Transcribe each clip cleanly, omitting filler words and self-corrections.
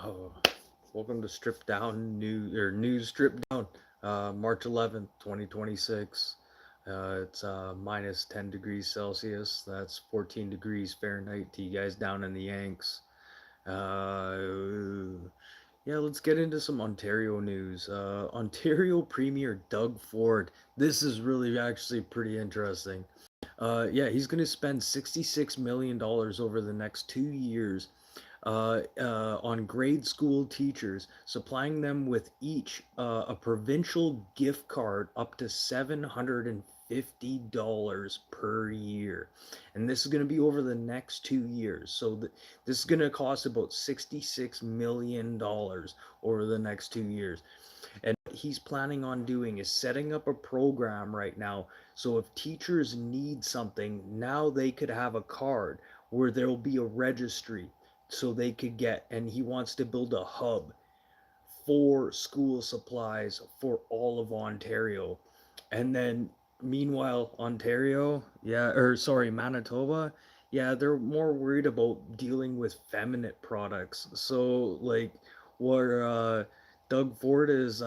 Oh, welcome to Strip Down News Strip Down, March 11th, 2026. It's minus 10 degrees Celsius. That's 14 degrees Fahrenheit to you guys down in the Yanks. Yeah, let's get into some Ontario news. Ontario Premier Doug Ford. This is really actually pretty interesting. Yeah, he's going to spend $66 million over the next 2 years on grade school teachers, supplying them with each a provincial gift card up to $750 per year. And this is going to be over the next 2 years. So this is going to cost about $66 million over the next 2 years. And what he's planning on doing is setting up a program right now. So if teachers need something, now they could have a card where there will be a registry so they could get, and he wants to build a hub for school supplies for all of Ontario. And then meanwhile, Ontario, yeah, or sorry, Manitoba, yeah, they're more worried about dealing with feminine products. So like where Doug Ford is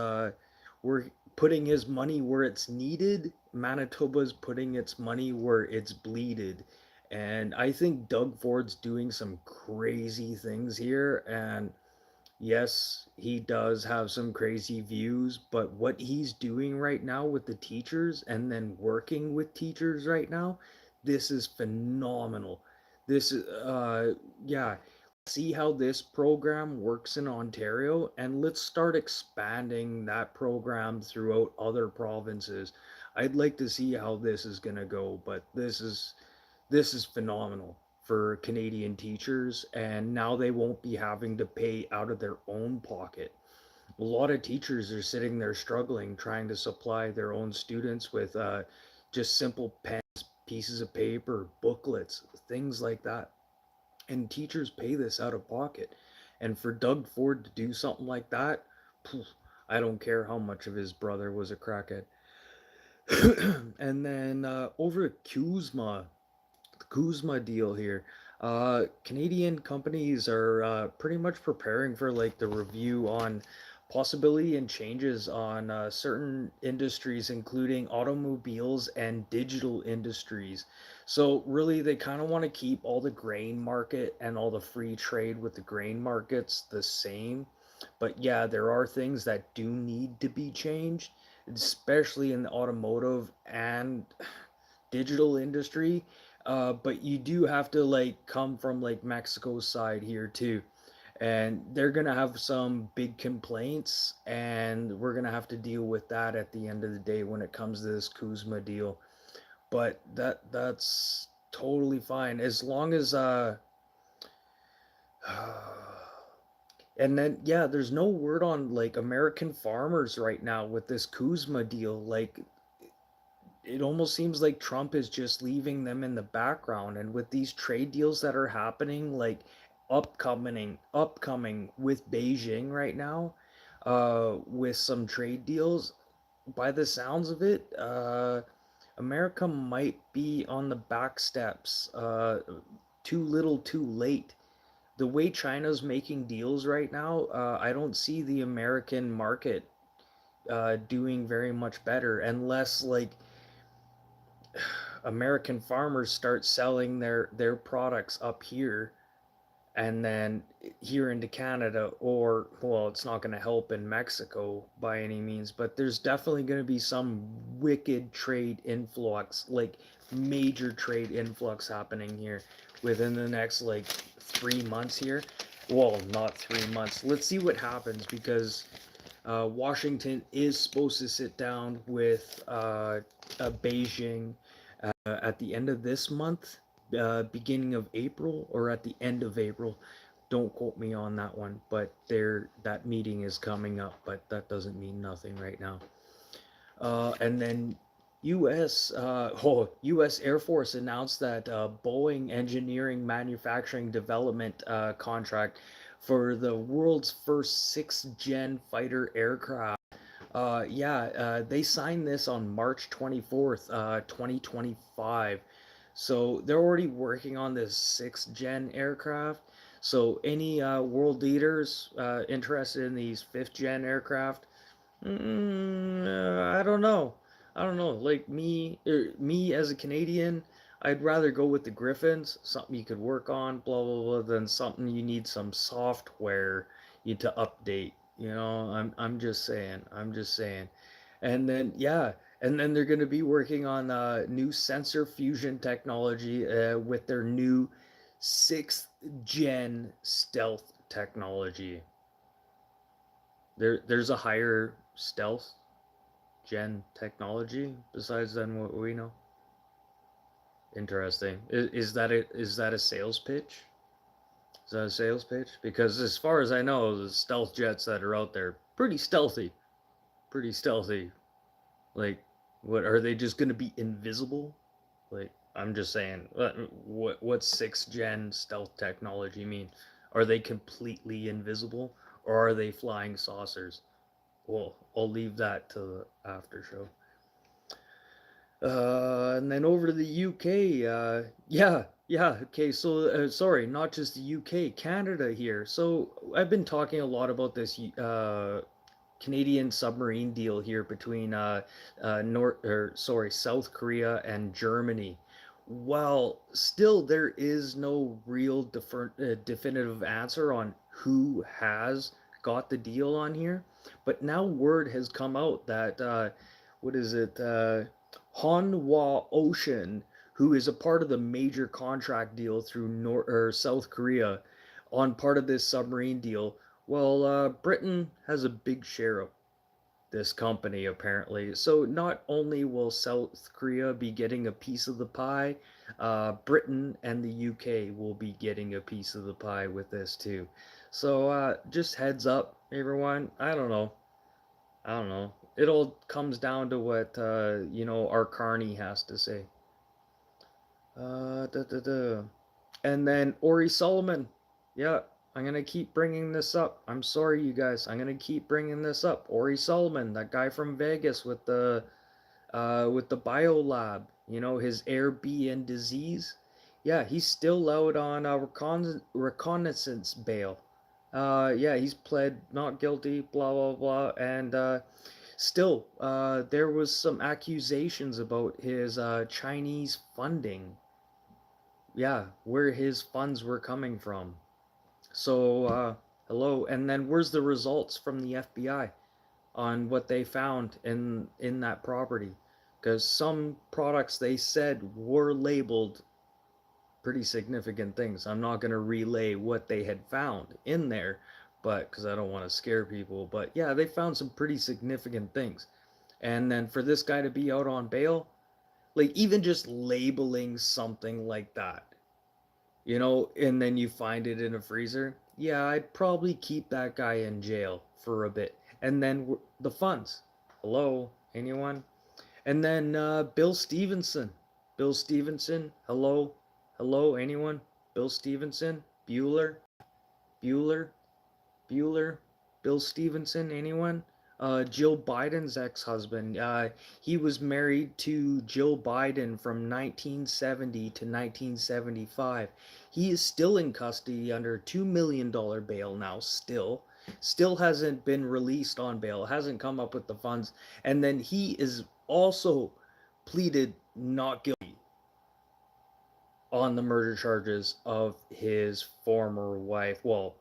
we're putting his money where it's needed, Manitoba's putting its money where it's bleeded. And I think Doug Ford's doing some crazy things here, and yes, he does have some crazy views, but what he's doing right now with the teachers and then working with teachers right now, this is phenomenal. This is, yeah, see how this program works in Ontario, and let's start expanding that program throughout other provinces. I'd like to see how this is going to go, but this is phenomenal for Canadian teachers, and now they won't be having to pay out of their own pocket. A lot of teachers are sitting there struggling, trying to supply their own students with just simple pens, pieces of paper, booklets, things like that. And teachers pay this out of pocket. And for Doug Ford to do something like that, I don't care how much of his brother was a crackhead. And then over to Kuzma deal here. Canadian companies are pretty much preparing for like the review on possibility and changes on certain industries, including automobiles and digital industries. So really, they kind of want to keep all the grain market and all the free trade with the grain markets the same. But yeah, there are things that do need to be changed, especially in the automotive and digital industry. But you do have to like come from like Mexico's side here too, and they're gonna have some big complaints, and we're gonna have to deal with that at the end of the day when it comes to this Kuzma deal. But that's totally fine as long as and then yeah, there's no word on like American farmers right now with this Kuzma deal. Like it almost seems like Trump is just leaving them in the background. And with these trade deals that are happening, like upcoming with Beijing right now, with some trade deals, by the sounds of it, America might be on the back steps. Too little, too late. The way China's making deals right now, I don't see the American market doing very much better unless like American farmers start selling their products up here and then here into Canada, or well, it's not going to help in Mexico by any means, but there's definitely going to be some wicked trade influx, like major trade influx happening here within the next like 3 months here. Well, not 3 months. Let's see what happens because Washington is supposed to sit down with Beijing at the end of this month, beginning of April, or at the end of April. Don't quote me on that one, but that meeting is coming up, but that doesn't mean nothing right now. And then U.S. Air Force announced that Boeing Engineering Manufacturing Development contract for the world's first sixth-gen fighter aircraft. Yeah, they signed this on March 24th, 2025. So they're already working on this sixth gen aircraft. So any world leaders interested in these fifth gen aircraft? I don't know. I don't know. Like me as a Canadian, I'd rather go with the Griffins, something you could work on, blah blah blah, than something you need some software you to update. I'm just saying. I'm just saying. And then yeah, and then they're going to be working on new sensor fusion technology with their new sixth gen stealth technology. There's a higher stealth gen technology besides than what we know. Interesting. Is that a sales pitch? Is that a sales pitch? Because as far as I know, the stealth jets that are out there pretty stealthy, pretty stealthy. Like, what are they just gonna be invisible? Like, I'm just saying, what sixth gen stealth technology mean? Are they completely invisible, or are they flying saucers? Well, I'll leave that to the after show. And then over to the UK. Yeah. Okay, so sorry, not just the UK, Canada here. So I've been talking a lot about this Canadian submarine deal here between South Korea and Germany. Well, still there is no real definitive answer on who has got the deal on here. But now word has come out that what is it? Hanwha Ocean, who is a part of the major contract deal through South Korea, on part of this submarine deal. Well, Britain has a big share of this company apparently. So not only will South Korea be getting a piece of the pie, Britain and the UK will be getting a piece of the pie with this too. So just heads up, everyone. I don't know. It all comes down to what our Carney has to say. Da, da, da. And then Ori Solomon. Yeah, I'm gonna keep bringing this up. I'm sorry, you guys. I'm gonna keep bringing this up. Ori Solomon, that guy from Vegas with the biolab. His Airbnb disease. Yeah, he's still out on reconnaissance bail. Yeah, he's pled not guilty. Blah blah blah, and still, there was some accusations about his Chinese funding. Yeah, where his funds were coming from. So, hello. And then where's the results from the FBI on what they found in that property? Because some products they said were labeled pretty significant things. I'm not going to relay what they had found in there, but because I don't want to scare people. But yeah, they found some pretty significant things. And then for this guy to be out on bail, like even just labeling something like that, and then you find it in a freezer, yeah, I'd probably keep that guy in jail for a bit. And then the funds. Hello, anyone? And then Bill Stevenson. Bill Stevenson, hello? Hello, anyone? Bill Stevenson? Bueller? Bueller? Bill Stevenson, anyone? Jill Biden's ex-husband. He was married to Jill Biden from 1970 to 1975. He is still in custody under $2 million bail now, still hasn't been released on bail, hasn't come up with the funds. And then he is also pleaded not guilty on the murder charges of his former wife. Well,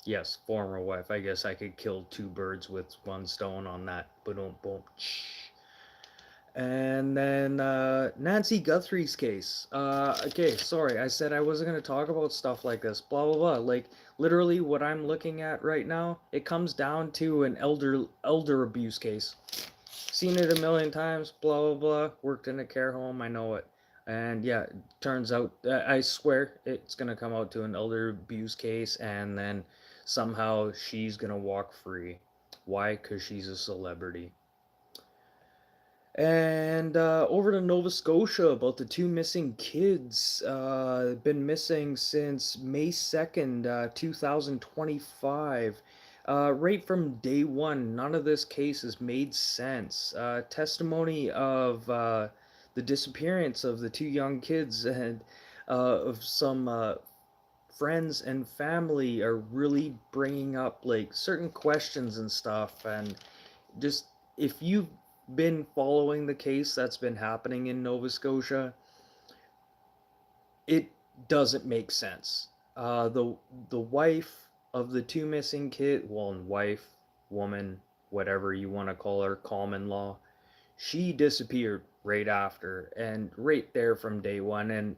yes, former wife. I guess I could kill two birds with one stone on that. Boom, boom. And then Nancy Guthrie's case. Okay, sorry, I said I wasn't going to talk about stuff like this. Blah, blah, blah. Like, literally what I'm looking at right now, it comes down to an elder abuse case. Seen it a million times, blah, blah, blah. Worked in a care home, I know it. And yeah, it turns out, I swear, it's going to come out to an elder abuse case, and then somehow she's going to walk free. Why? Because she's a celebrity. And over to Nova Scotia about the two missing kids. Been missing since May 2nd, 2025. Right from day one, none of this case has made sense. Testimony of the disappearance of the two young kids and of some friends and family are really bringing up like certain questions and stuff. And just, if you've been following the case that's been happening in Nova Scotia, it doesn't make sense. The wife of the two missing kid, well, wife, woman, whatever you want to call her, common law, she disappeared right after, and right there from day one. And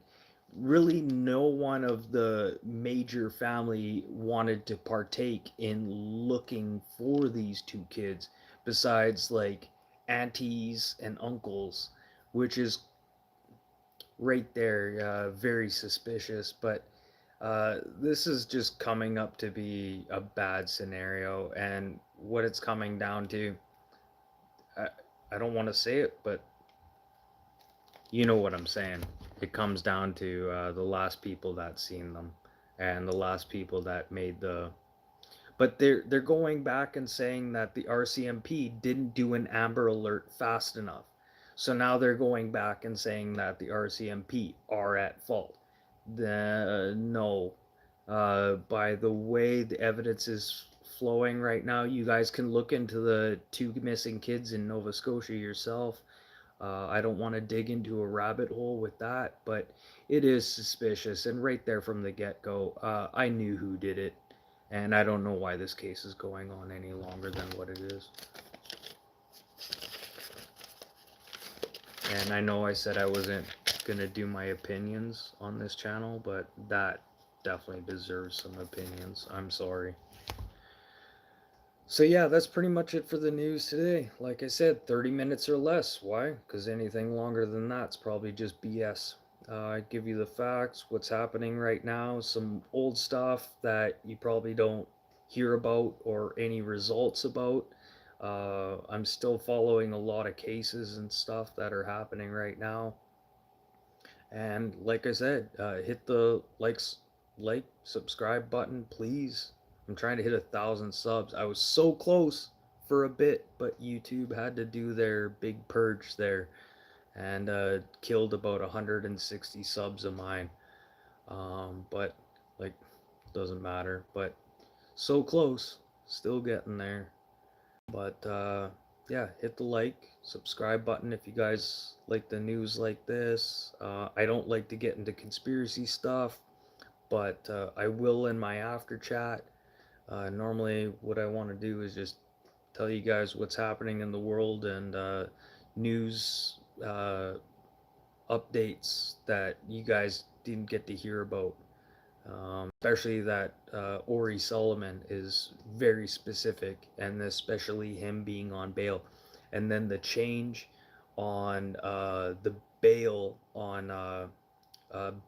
really, no one of the major family wanted to partake in looking for these two kids, besides like aunties and uncles, which is right there, very suspicious. But this is just coming up to be a bad scenario, and what it's coming down to, I, I don't want to say it, but you know what I'm saying. It comes down to the last people that seen them, and the last people that made the. But they're going back and saying that the RCMP didn't do an Amber Alert fast enough. So now they're going back and saying that the RCMP are at fault. No, by the way the evidence is flowing right now, you guys can look into the two missing kids in Nova Scotia yourself. I don't want to dig into a rabbit hole with that, but it is suspicious. And right there from the get go, I knew who did it. And I don't know why this case is going on any longer than what it is. And I know I said I wasn't going to do my opinions on this channel, but that definitely deserves some opinions. I'm sorry. So yeah, that's pretty much it for the news today. Like I said, 30 minutes or less. Why? Because anything longer than that's probably just BS. I give you the facts, what's happening right now, some old stuff that you probably don't hear about or any results about. I'm still following a lot of cases and stuff that are happening right now. And like I said, hit the subscribe button, please. I'm trying to hit 1,000 subs. I was so close for a bit, but YouTube had to do their big purge there, and killed about 160 subs of mine. But like, doesn't matter. But so close, still getting there. But yeah, hit the subscribe button if you guys like the news like this. I don't like to get into conspiracy stuff, but I will in my after chat. Normally, what I want to do is just tell you guys what's happening in the world, and news updates that you guys didn't get to hear about. Especially that Ori Solomon is very specific, and especially him being on bail. And then the change on the bail on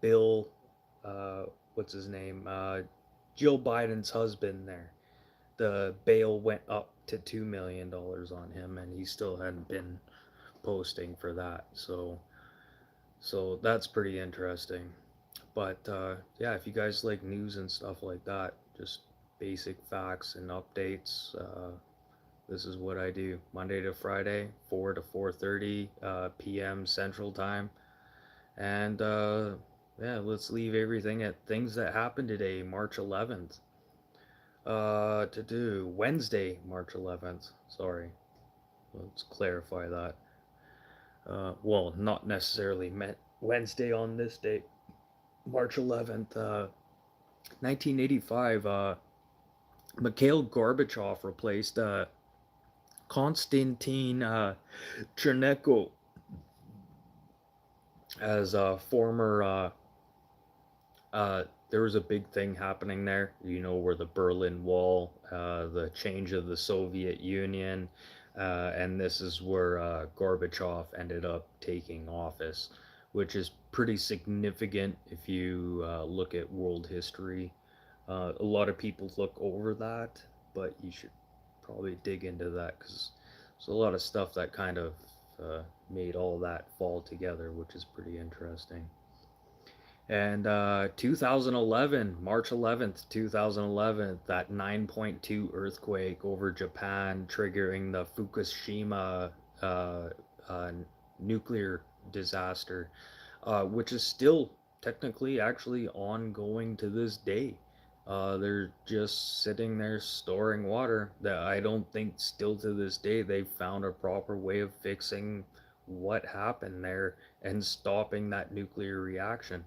Bill, what's his name? Jill Biden's husband there. The bail went up to $2 million on him, and he still hadn't been posting for that. So that's pretty interesting. But yeah, if you guys like news and stuff like that, just basic facts and updates, this is what I do Monday to Friday, 4 to 4:30 p.m. Central Time. And yeah, let's leave everything at things that happened today, March 11th. To do Wednesday, March 11th. Sorry, let's clarify that. Well, not necessarily meant Wednesday on this date. March 11th, 1985, Mikhail Gorbachev replaced Konstantin Chernenko as a former. There was a big thing happening there, where the Berlin Wall, the change of the Soviet Union, and this is where Gorbachev ended up taking office, which is pretty significant if you look at world history. A lot of people look over that, but you should probably dig into that, because there's a lot of stuff that kind of made all that fall together, which is pretty interesting. And 2011, March 11th, 2011, that 9.2 earthquake over Japan, triggering the Fukushima uh, nuclear disaster, which is still technically actually ongoing to this day. They're just sitting there storing water that I don't think still to this day they've found a proper way of fixing what happened there and stopping that nuclear reaction.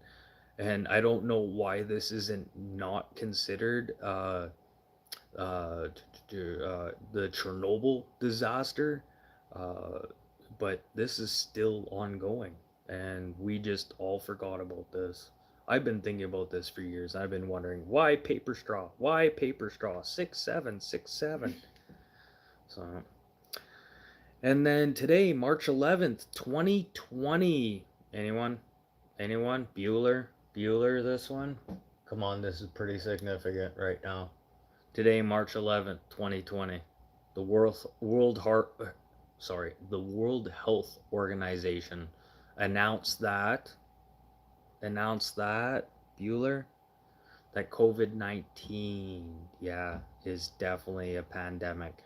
And I don't know why this isn't not considered the Chernobyl disaster, uh, but this is still ongoing, and we just all forgot about this. I've been thinking about this for years. I've been wondering why paper straw? Why paper straw? 6-7, 6-7. So, and then today, March 11th, 2020. Anyone? Anyone? Bueller? Bueller, this one? Come on, this is pretty significant right now. Today, March 11th, 2020, the the World Health Organization announced that Bueller, that COVID-19, yeah, is definitely a pandemic.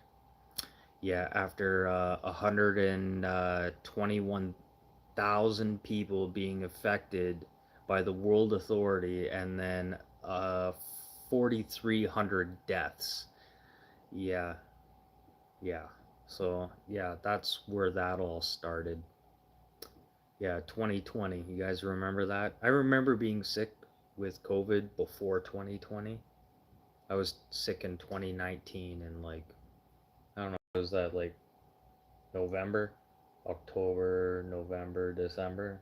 Yeah, after 121,000 people being affected by the World Authority, and then 4,300 deaths. Yeah, yeah. So, yeah, that's where that all started. Yeah, 2020. You guys remember that? I remember being sick with COVID before 2020. I was sick in 2019 and like, I don't know, was that like November, October, November, December?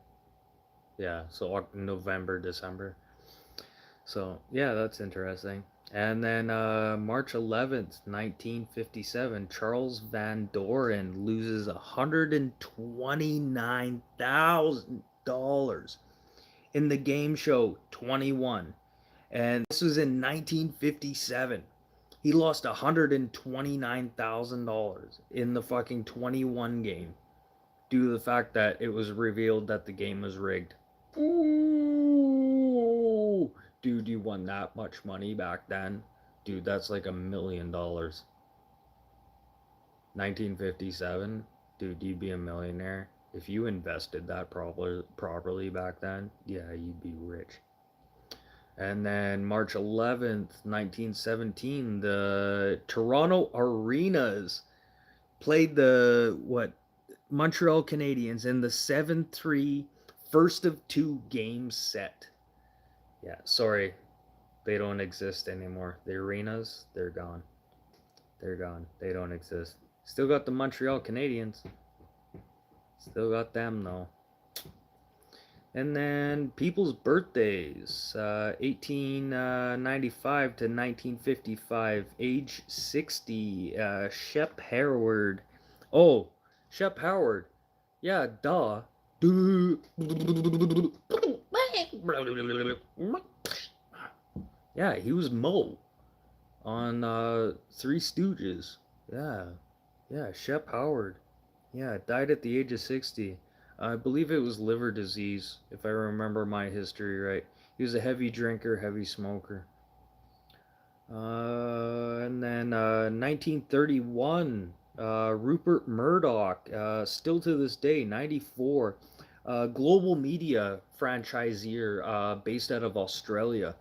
Yeah, so November, December. So, yeah, that's interesting. And then March 11th, 1957, Charles Van Doren loses $129,000 in the game show 21. And this was in 1957. He lost $129,000 in the fucking 21 game due to the fact that it was revealed that the game was rigged. Ooh, dude, you won that much money back then? Dude, that's like $1 million. 1957, dude, you'd be a millionaire if you invested that properly back then. Yeah, you'd be rich. And then March 11th, 1917, the Toronto Arenas played the Montreal Canadiens in the 7-3 first of two game set. Yeah, sorry, they don't exist anymore. The arenas, they're gone. They're gone. They don't exist. Still got the Montreal Canadiens. Still got them though. And then people's birthdays, 1895 to 1955, age 60, Shep Howard. Oh, Shep Howard. Yeah, duh. Yeah, he was Mo on Three Stooges. Yeah, yeah, Shep Howard. Yeah, died at the age of 60. I believe it was liver disease, if I remember my history right. He was a heavy drinker, heavy smoker. And then 1931, Rupert Murdoch, still to this day, 94, global media franchisor based out of Australia.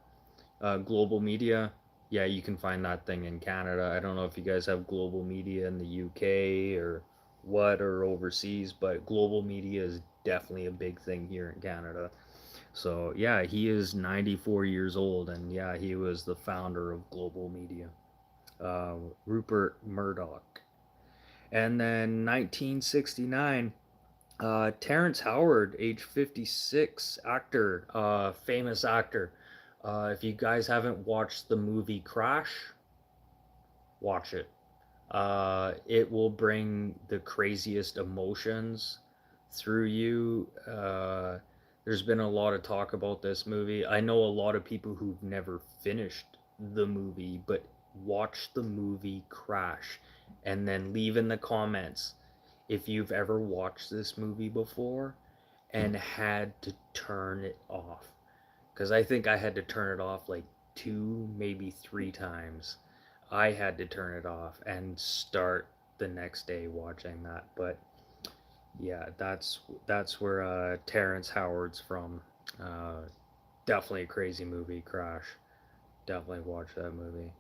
Global media, yeah, you can find that thing in Canada. I don't know if you guys have global media in the UK or what, or overseas, but global media is definitely a big thing here in Canada. So, yeah, he is 94 years old, and yeah, he was the founder of global media, uh, Rupert Murdoch. And then 1969, Terrence Howard, age 56, actor, famous actor. If you guys haven't watched the movie Crash, watch it. It will bring the craziest emotions through you. There's been a lot of talk about this movie. I know a lot of people who've never finished the movie, but watch the movie Crash and then leave in the comments if you've ever watched this movie before and had to turn it off. Because I think I had to turn it off like two, maybe three times. I had to turn it off and start the next day watching that. But yeah, that's where Terrence Howard's from. Definitely a crazy movie, Crash. Definitely watch that movie.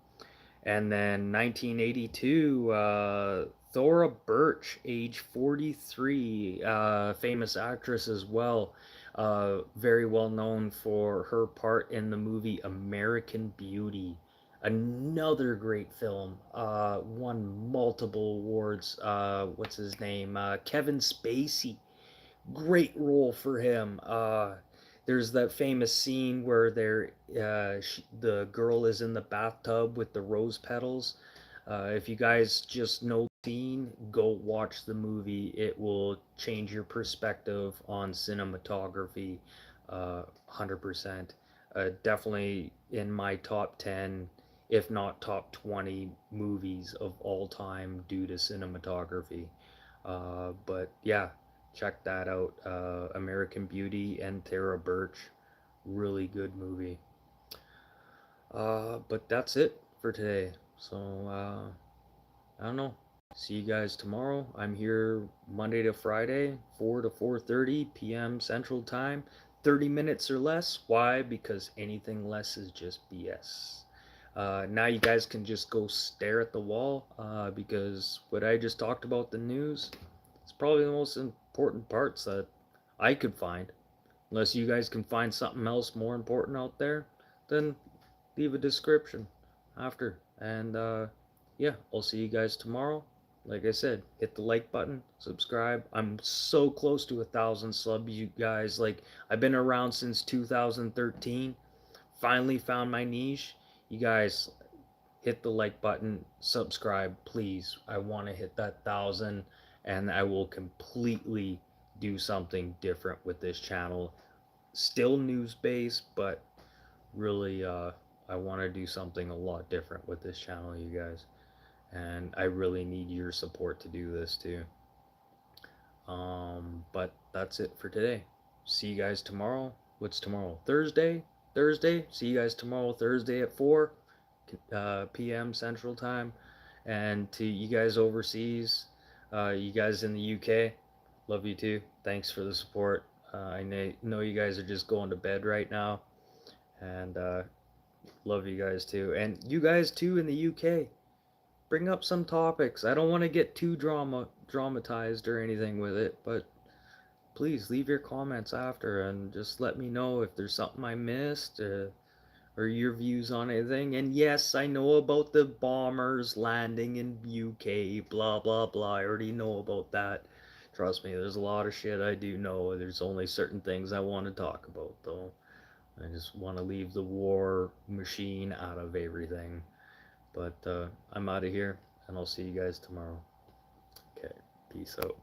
And then 1982, Thora Birch, age 43, famous actress as well, very well known for her part in the movie American Beauty. Another great film, won multiple awards. What's his name? Kevin Spacey. Great role for him. There's that famous scene where the girl is in the bathtub with the rose petals. If you guys just know the scene, go watch the movie. It will change your perspective on cinematography, 100%. Definitely in my top 10, if not top 20 movies of all time due to cinematography. But yeah, check that out. American Beauty and Thora Birch. Really good movie. But that's it for today. So, I don't know. See you guys tomorrow. I'm here Monday to Friday, 4 to 4:30 p.m. Central Time. 30 minutes or less. Why? Because anything less is just BS. Now you guys can just go stare at the wall because what I just talked about the news, it's probably the most important parts that I could find. Unless you guys can find something else more important out there, then leave a description after. And yeah, I'll see you guys tomorrow. Like I said, hit the like button, subscribe. I'm so close to 1,000 subs, you guys. Like, I've been around since 2013. Finally found my niche. You guys, hit the like button, subscribe, please. I want to hit that 1,000, and I will completely do something different with this channel. Still news based, but really, I want to do something a lot different with this channel, you guys. And I really need your support to do this too. But that's it for today. See you guys tomorrow. What's tomorrow? Thursday? Thursday? See you guys tomorrow, Thursday at 4 p.m. Central Time. And to you guys overseas, you guys in the UK, love you too. Thanks for the support. I know you guys are just going to bed right now. And love you guys too. And you guys too in the UK, bring up some topics. I don't want to get too dramatized or anything with it, but please leave your comments after and just let me know if there's something I missed or your views on anything. And yes, I know about the bombers landing in UK, blah blah blah. I already know about that. Trust me, there's a lot of shit I do know. There's only certain things I want to talk about though. I just want to leave the war machine out of everything. But I'm out of here, and I'll see you guys tomorrow. Okay, peace out.